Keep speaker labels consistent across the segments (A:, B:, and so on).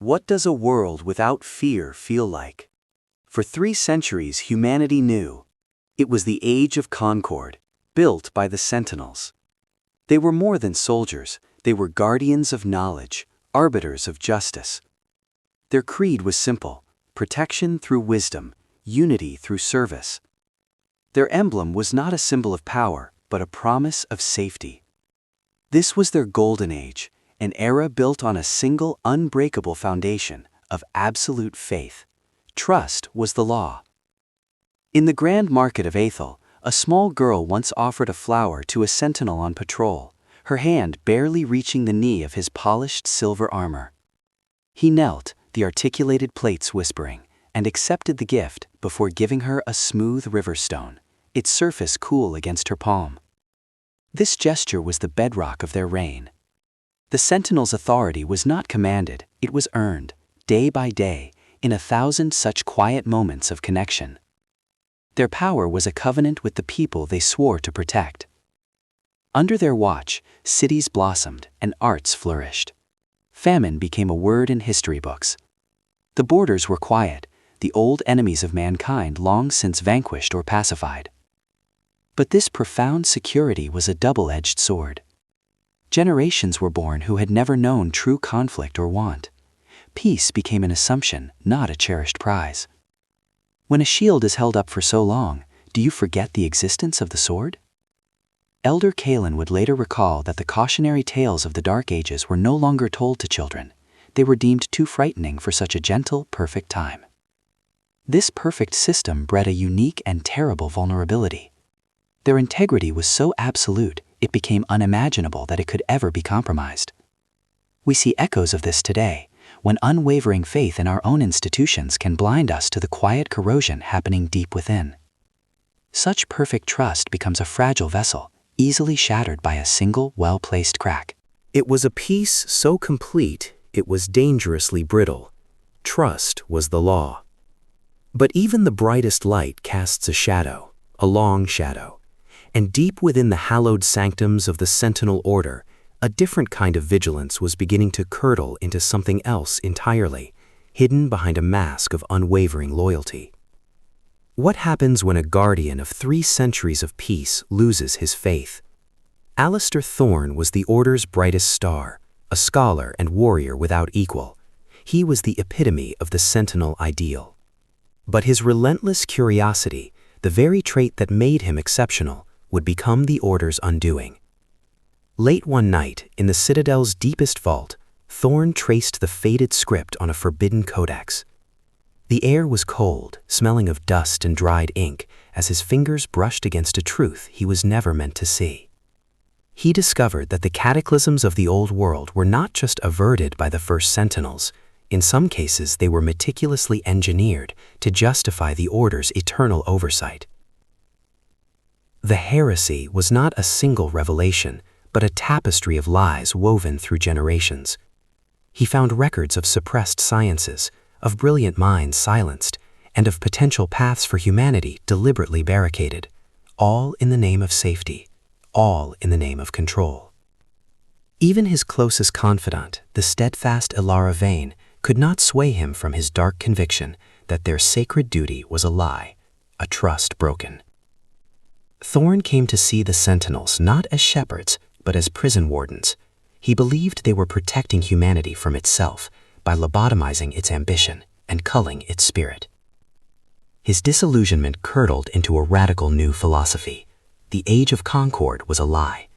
A: What does a world without fear feel like? For 3 centuries humanity knew. It was the Age of Concord, built by the Sentinels. They were more than soldiers, they were guardians of knowledge, arbiters of justice. Their creed was simple: protection through wisdom, unity through service. Their emblem was not a symbol of power, but a promise of safety. This was their golden age, an era built on a single unbreakable foundation of absolute faith. Trust was the law. In the Grand Market of Athol, a small girl once offered a flower to a sentinel on patrol, her hand barely reaching the knee of his polished silver armor. He knelt, the articulated plates whispering, and accepted the gift before giving her a smooth river stone, its surface cool against her palm. This gesture was the bedrock of their reign. The sentinel's authority was not commanded, it was earned, day by day, in 1,000 such quiet moments of connection. Their power was a covenant with the people they swore to protect. Under their watch, cities blossomed and arts flourished. Famine became a word in history books. The borders were quiet, the old enemies of mankind long since vanquished or pacified. But this profound security was a double-edged sword. Generations were born who had never known true conflict or want. Peace became an assumption, not a cherished prize. When a shield is held up for so long, do you forget the existence of the sword? Elder Kalen would later recall that the cautionary tales of the Dark Ages were no longer told to children. They were deemed too frightening for such a gentle, perfect time. This perfect system bred a unique and terrible vulnerability. Their integrity was so absolute, it became unimaginable that it could ever be compromised. We see echoes of this today, when unwavering faith in our own institutions can blind us to the quiet corrosion happening deep within. Such perfect trust becomes a fragile vessel, easily shattered by a single well-placed crack.
B: It was a peace so complete, it was dangerously brittle. Trust was the law. But even the brightest light casts a shadow, a long shadow. And deep within the hallowed sanctums of the Sentinel Order, a different kind of vigilance was beginning to curdle into something else entirely, hidden behind a mask of unwavering loyalty. What happens when a guardian of 3 centuries of peace loses his faith? Alistair Thorne was the Order's brightest star, a scholar and warrior without equal. He was the epitome of the Sentinel ideal. But his relentless curiosity, the very trait that made him exceptional, would become the Order's undoing. Late one night, in the Citadel's deepest vault, Thorne traced the faded script on a forbidden codex. The air was cold, smelling of dust and dried ink, as his fingers brushed against a truth he was never meant to see. He discovered that the cataclysms of the old world were not just averted by the first Sentinels. In some cases, they were meticulously engineered to justify the Order's eternal oversight. The heresy was not a single revelation, but a tapestry of lies woven through generations. He found records of suppressed sciences, of brilliant minds silenced, and of potential paths for humanity deliberately barricaded, all in the name of safety, all in the name of control. Even his closest confidant, the steadfast Ilara Vane, could not sway him from his dark conviction that their sacred duty was a lie, a trust broken. Thorne came to see the Sentinels not as shepherds, but as prison wardens. He believed they were protecting humanity from itself by lobotomizing its ambition and culling its spirit. His disillusionment curdled into a radical new philosophy. The Age of Concord was a lie.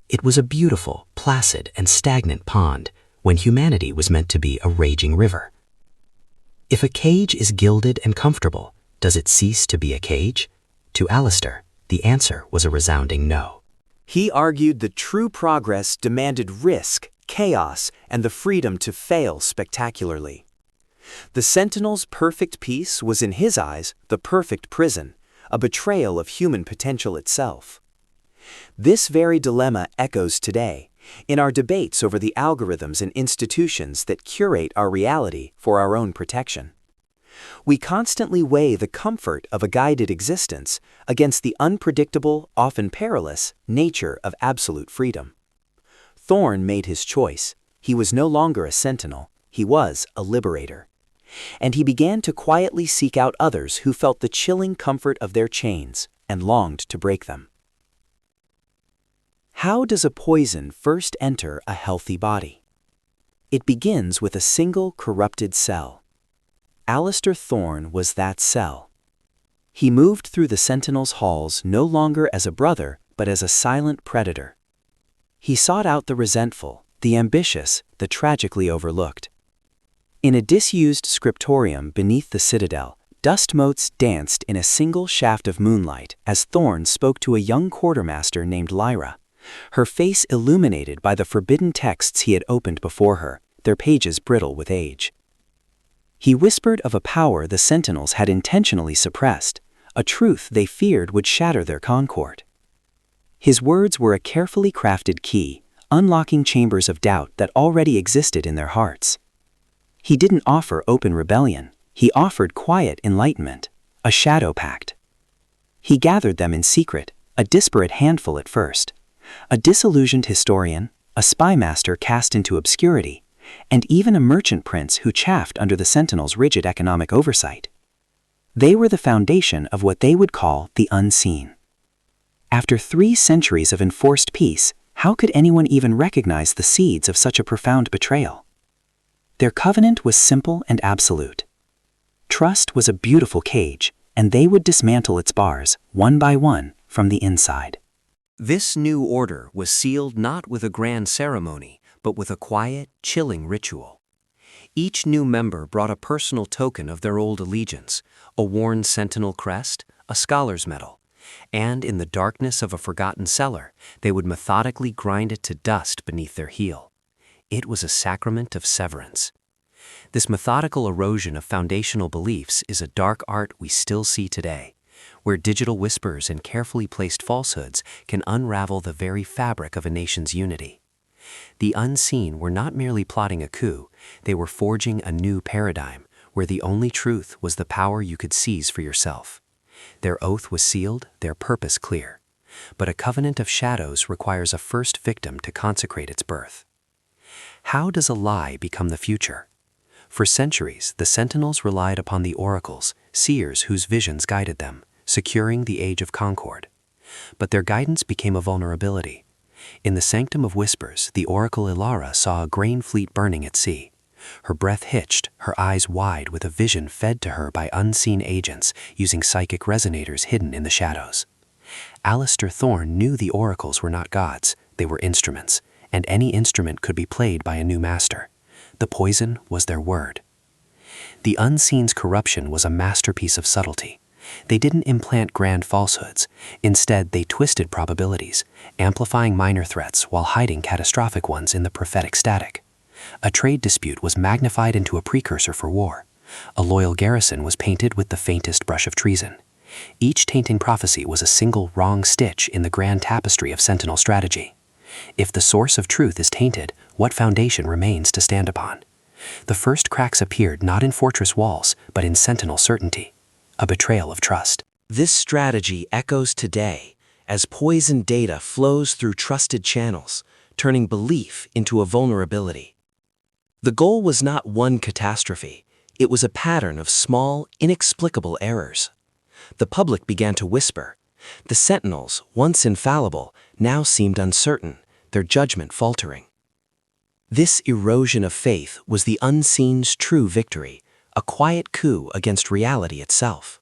B: It was a beautiful, placid, and stagnant pond when humanity was meant to be a raging river. If a cage is gilded and comfortable, does it cease to be a cage? To Alistair, the answer was a resounding no.
A: He argued that true progress demanded risk, chaos, and the freedom to fail spectacularly. The Sentinel's perfect peace was in his eyes the perfect prison, a betrayal of human potential itself. This very dilemma echoes today, in our debates over the algorithms and institutions that curate our reality for our own protection. We constantly weigh the comfort of a guided existence against the unpredictable, often perilous, nature of absolute freedom. Thorne made his choice. He was no longer a sentinel. he was a liberator. And he began to quietly seek out others who felt the chilling comfort of their chains and longed to break them. How does a poison first enter a healthy body? It begins with a single corrupted cell. Alistair Thorne was that cell. He moved through the Sentinels' halls no longer as a brother, but as a silent predator. He sought out the resentful, the ambitious, the tragically overlooked. In a disused scriptorium beneath the citadel, dust motes danced in a single shaft of moonlight as Thorne spoke to a young quartermaster named Lyra, her face illuminated by the forbidden texts he had opened before her, their pages brittle with age. He whispered of a power the Sentinels had intentionally suppressed, a truth they feared would shatter their concord. His words were a carefully crafted key, unlocking chambers of doubt that already existed in their hearts. He didn't offer open rebellion, he offered quiet enlightenment, a shadow pact. He gathered them in secret, a disparate handful at first, a disillusioned historian, a spy master cast into obscurity, and even a merchant prince who chafed under the Sentinels' rigid economic oversight. They were the foundation of what they would call the unseen. After 3 centuries of enforced peace, how could anyone even recognize the seeds of such a profound betrayal? Their covenant was simple and absolute. Trust was a beautiful cage, and they would dismantle its bars, one by one, from the inside.
B: This new order was sealed not with a grand ceremony, but with a quiet, chilling ritual. Each new member brought a personal token of their old allegiance, a worn sentinel crest, a scholar's medal, and in the darkness of a forgotten cellar, they would methodically grind it to dust beneath their heel. It was a sacrament of severance. This methodical erosion of foundational beliefs is a dark art we still see today, where digital whispers and carefully placed falsehoods can unravel the very fabric of a nation's unity. The unseen were not merely plotting a coup, they were forging a new paradigm, where the only truth was the power you could seize for yourself. Their oath was sealed, their purpose clear. But a covenant of shadows requires a first victim to consecrate its birth. How does a lie become the future? For centuries, the Sentinels relied upon the oracles, seers whose visions guided them, securing the Age of Concord. But their guidance became a vulnerability. In the sanctum of whispers, the oracle Ilara saw a grain fleet burning at sea. Her breath hitched, her eyes wide with a vision fed to her by unseen agents using psychic resonators hidden in the shadows. Alistair Thorne knew the oracles were not gods, they were instruments, and any instrument could be played by a new master. The poison was their word. The unseen's corruption was a masterpiece of subtlety. They didn't implant grand falsehoods. Instead, they twisted probabilities, amplifying minor threats while hiding catastrophic ones in the prophetic static. A trade dispute was magnified into a precursor for war. A loyal garrison was painted with the faintest brush of treason. Each tainting prophecy was a single wrong stitch in the grand tapestry of Sentinel strategy. If the source of truth is tainted, what foundation remains to stand upon? The first cracks appeared not in fortress walls, but in Sentinel certainty. A betrayal of trust.
A: This strategy echoes today as poison data flows through trusted channels, turning belief into a vulnerability. The goal was not one catastrophe, it was a pattern of small, inexplicable errors. The public began to whisper. The Sentinels, once infallible, now seemed uncertain, their judgment faltering. This erosion of faith was the unseen's true victory, a quiet coup against reality itself.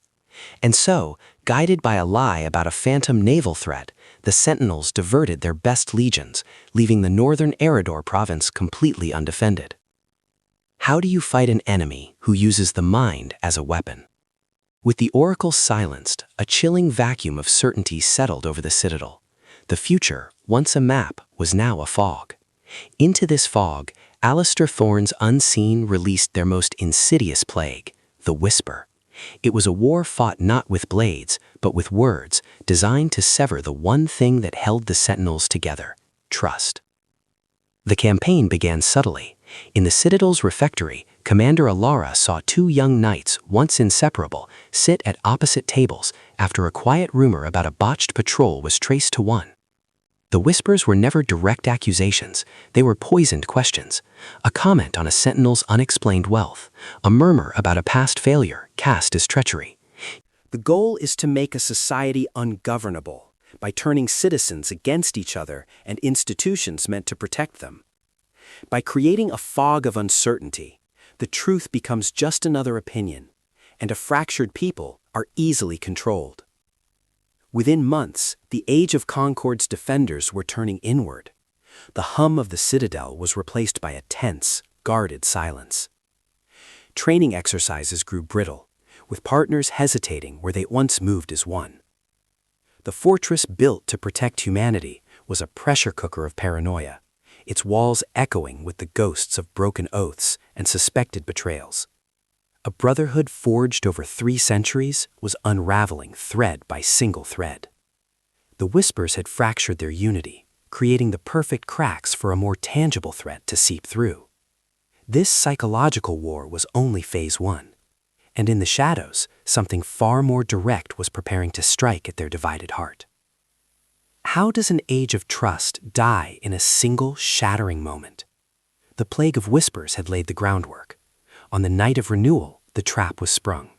A: And so, guided by a lie about a phantom naval threat, the Sentinels diverted their best legions, leaving the northern Eridor province completely undefended. How do you fight an enemy who uses the mind as a weapon? With the oracles silenced, a chilling vacuum of certainty settled over the citadel. The future, once a map, was now a fog. Into this fog, Alistair Thorne's unseen released their most insidious plague, the whisper. It was a war fought not with blades, but with words, designed to sever the one thing that held the Sentinels together, trust. The campaign began subtly. In the Citadel's refectory, Commander Ilara saw 2 young knights, once inseparable, sit at opposite tables after a quiet rumor about a botched patrol was traced to one.
B: The whispers were never direct accusations, they were poisoned questions. A comment on a sentinel's unexplained wealth, a murmur about a past failure cast as treachery.
C: The goal is to make a society ungovernable by turning citizens against each other and institutions meant to protect them. By creating a fog of uncertainty, the truth becomes just another opinion, and a fractured people are easily controlled. Within months, the Age of Concord's defenders were turning inward. The hum of the citadel was replaced by a tense, guarded silence. Training exercises grew brittle, with partners hesitating where they once moved as one. The fortress built to protect humanity was a pressure cooker of paranoia, its walls echoing with the ghosts of broken oaths and suspected betrayals. A brotherhood forged over 3 centuries was unraveling thread by single thread. The whispers had fractured their unity, creating the perfect cracks for a more tangible threat to seep through. This psychological war was only phase 1, and in the shadows, something far more direct was preparing to strike at their divided heart. How does an age of trust die in a single shattering moment? The plague of whispers had laid the groundwork. On the night of renewal, the trap was sprung.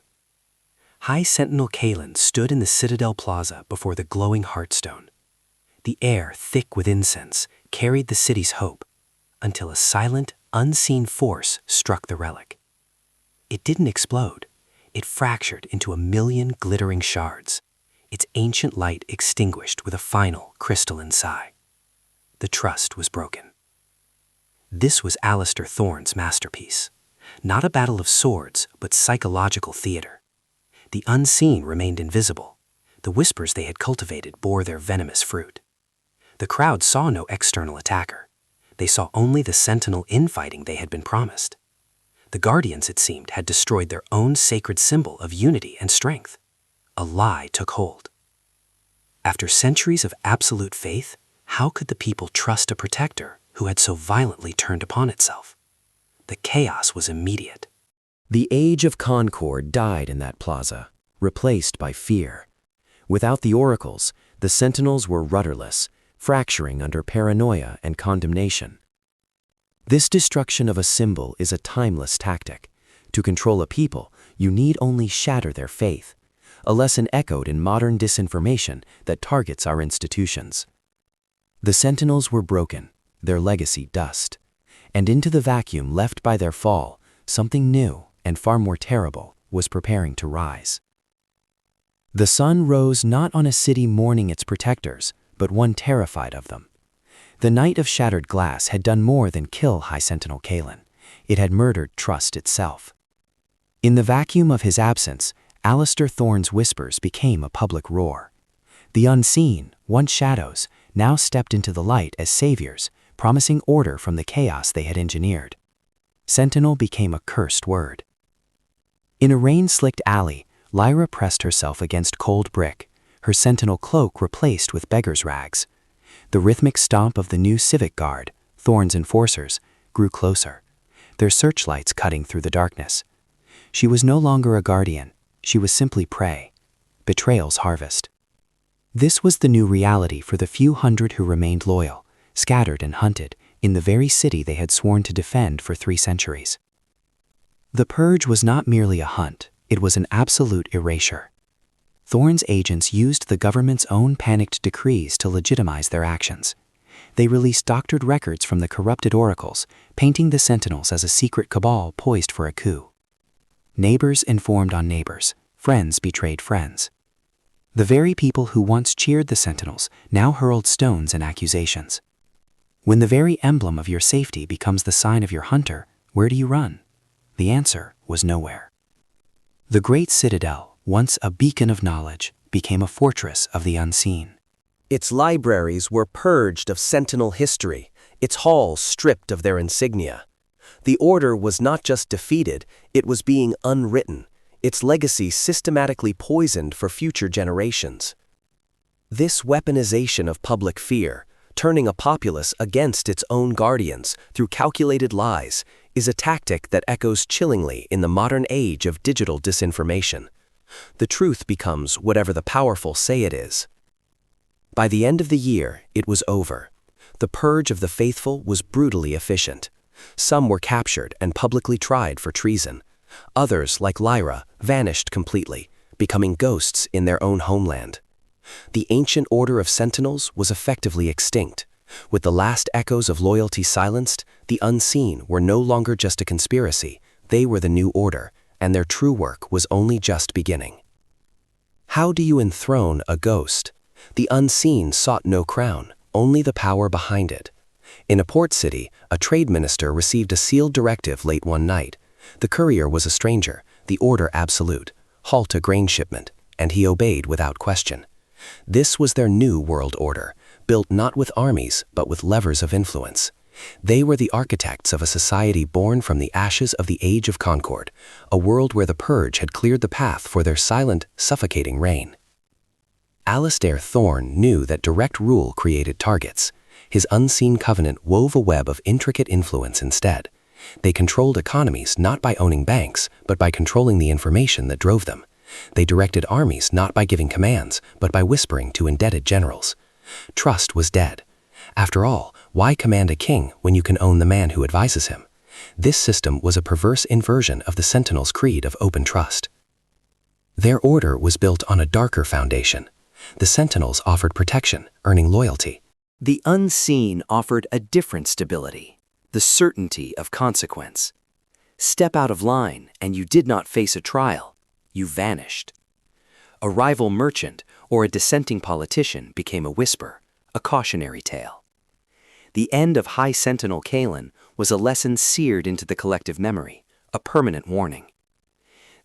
C: High Sentinel Kalen stood in the Citadel Plaza before the glowing Heartstone. The air, thick with incense, carried the city's hope, until a silent, unseen force struck the relic. It didn't explode. It fractured into a million glittering shards, its ancient light extinguished with a final, crystalline sigh. The trust was broken. This was Alistair Thorne's masterpiece. Not a battle of swords, but psychological theater. The unseen remained invisible. The whispers they had cultivated bore their venomous fruit. The crowd saw no external attacker. They saw only the sentinel infighting they had been promised. The Guardians, it seemed, had destroyed their own sacred symbol of unity and strength. A lie took hold. After centuries of absolute faith, how could the people trust a protector who had so violently turned upon itself? The chaos was immediate.
A: The Age of Concord died in that plaza, replaced by fear. Without the oracles, the Sentinels were rudderless, fracturing under paranoia and condemnation. This destruction of a symbol is a timeless tactic. To control a people, you need only shatter their faith, a lesson echoed in modern disinformation that targets our institutions. The Sentinels were broken, their legacy dust. And into the vacuum left by their fall, something new and far more terrible was preparing to rise. The sun rose not on a city mourning its protectors, but one terrified of them. The night of shattered glass had done more than kill High Sentinel Kalen. It had murdered trust itself. In the vacuum of his absence, Alistair Thorne's whispers became a public roar. The unseen, once shadows, now stepped into the light as saviors, promising order from the chaos they had engineered. Sentinel became a cursed word. In a rain-slicked alley, Lyra pressed herself against cold brick, her sentinel cloak replaced with beggar's rags. The rhythmic stomp of the new civic guard, Thorne's enforcers, grew closer, their searchlights cutting through the darkness. She was no longer a guardian, she was simply prey, betrayal's harvest. This was the new reality for the few hundred who remained loyal, scattered and hunted, in the very city they had sworn to defend for 3 centuries. The purge was not merely a hunt, it was an absolute erasure. Thorne's agents used the government's own panicked decrees to legitimize their actions. They released doctored records from the corrupted oracles, painting the Sentinels as a secret cabal poised for a coup. Neighbors informed on neighbors, friends betrayed friends. The very people who once cheered the Sentinels now hurled stones and accusations. When the very emblem of your safety becomes the sign of your hunter, where do you run? The answer was nowhere. The great citadel, once a beacon of knowledge, became a fortress of the unseen.
C: Its libraries were purged of Sentinel history, its halls stripped of their insignia. The Order was not just defeated, it was being unwritten, its legacy systematically poisoned for future generations. This weaponization of public fear, turning a populace against its own guardians through calculated lies, is a tactic that echoes chillingly in the modern age of digital disinformation. The truth becomes whatever the powerful say it is. By the end of the year, it was over. The purge of the faithful was brutally efficient. Some were captured and publicly tried for treason. Others, like Lyra, vanished completely, becoming ghosts in their own homeland. The ancient order of Sentinels was effectively extinct. With the last echoes of loyalty silenced, the unseen were no longer just a conspiracy, they were the new order, and their true work was only just beginning. How do you enthrone a ghost? The unseen sought no crown, only the power behind it. In a port city, a trade minister received a sealed directive late one night. The courier was a stranger, the order absolute, halt a grain shipment, and he obeyed without question. This was their new world order, built not with armies but with levers of influence. They were the architects of a society born from the ashes of the Age of Concord, a world where the purge had cleared the path for their silent, suffocating reign. Alistair Thorne knew that direct rule created targets. His unseen covenant wove a web of intricate influence instead. They controlled economies not by owning banks, but by controlling the information that drove them. They directed armies not by giving commands, but by whispering to indebted generals. Trust was dead. After all, why command a king when you can own the man who advises him? This system was a perverse inversion of the Sentinels' creed of open trust. Their order was built on a darker foundation. The Sentinels offered protection, earning loyalty.
A: The unseen offered a different stability, the certainty of consequence. Step out of line and you did not face a trial, you vanished. A rival merchant or a dissenting politician became a whisper, a cautionary tale. The end of High Sentinel Kalen was a lesson seared into the collective memory, a permanent warning.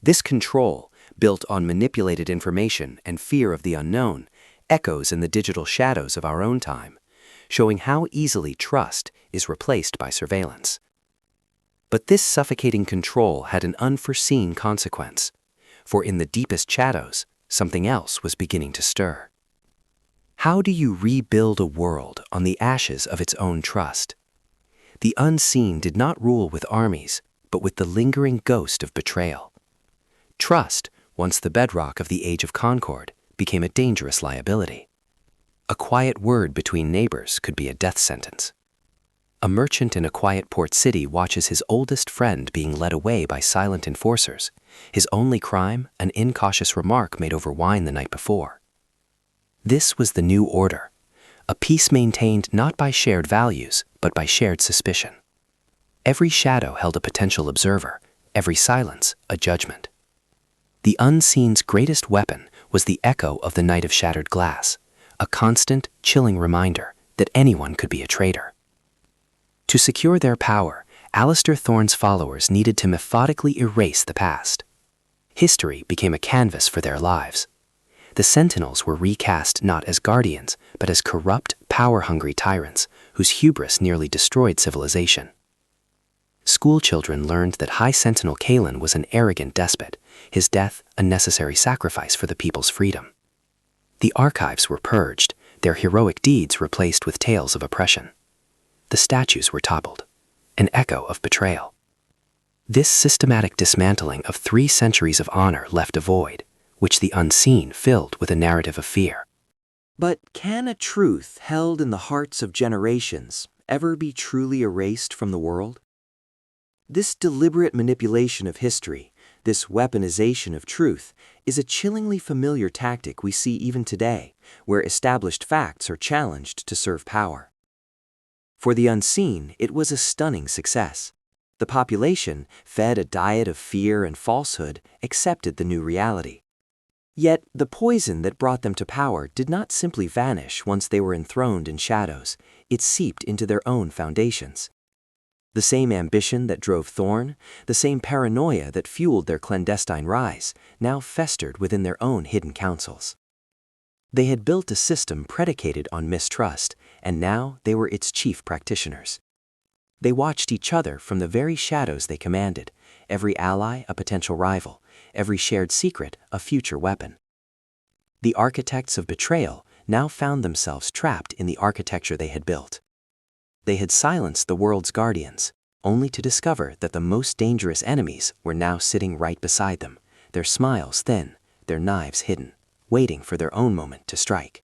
A: This control, built on manipulated information and fear of the unknown, echoes in the digital shadows of our own time, showing how easily trust is replaced by surveillance. But this suffocating control had an unforeseen consequence, for in the deepest shadows, something else was beginning to stir. How do you rebuild a world on the ashes of its own trust? The unseen did not rule with armies, but with the lingering ghost of betrayal. Trust, once the bedrock of the Age of Concord, became a dangerous liability. A quiet word between neighbors could be a death sentence. A merchant in a quiet port city watches his oldest friend being led away by silent enforcers, his only crime an incautious remark made over wine the night before. This was the new order, a peace maintained not by shared values, but by shared suspicion. Every shadow held a potential observer, every silence a judgment. The unseen's greatest weapon was the echo of the night of shattered glass, a constant, chilling reminder that anyone could be a traitor. To secure their power, Alistair Thorne's followers needed to methodically erase the past. History became a canvas for their lives. The Sentinels were recast not as guardians, but as corrupt, power-hungry tyrants whose hubris nearly destroyed civilization. Schoolchildren learned that High Sentinel Kalen was an arrogant despot, his death a necessary sacrifice for the people's freedom. The archives were purged, their heroic deeds replaced with tales of oppression. The statues were toppled, an echo of betrayal. This systematic dismantling of 3 centuries of honor left a void, which the unseen filled with a narrative of fear. But can a truth held in the hearts of generations ever be truly erased from the world? This deliberate manipulation of history, this weaponization of truth, is a chillingly familiar tactic we see even today, where established facts are challenged to serve power. For the unseen, it was a stunning success. The population, fed a diet of fear and falsehood, accepted the new reality. Yet, the poison that brought them to power did not simply vanish once they were enthroned in shadows, it seeped into their own foundations. The same ambition that drove Thorne, the same paranoia that fueled their clandestine rise, now festered within their own hidden councils. They had built a system predicated on mistrust, and now they were its chief practitioners. They watched each other from the very shadows they commanded, every ally a potential rival, every shared secret a future weapon. The architects of betrayal now found themselves trapped in the architecture they had built. They had silenced the world's guardians, only to discover that the most dangerous enemies were now sitting right beside them, their smiles thin, their knives hidden, waiting for their own moment to strike.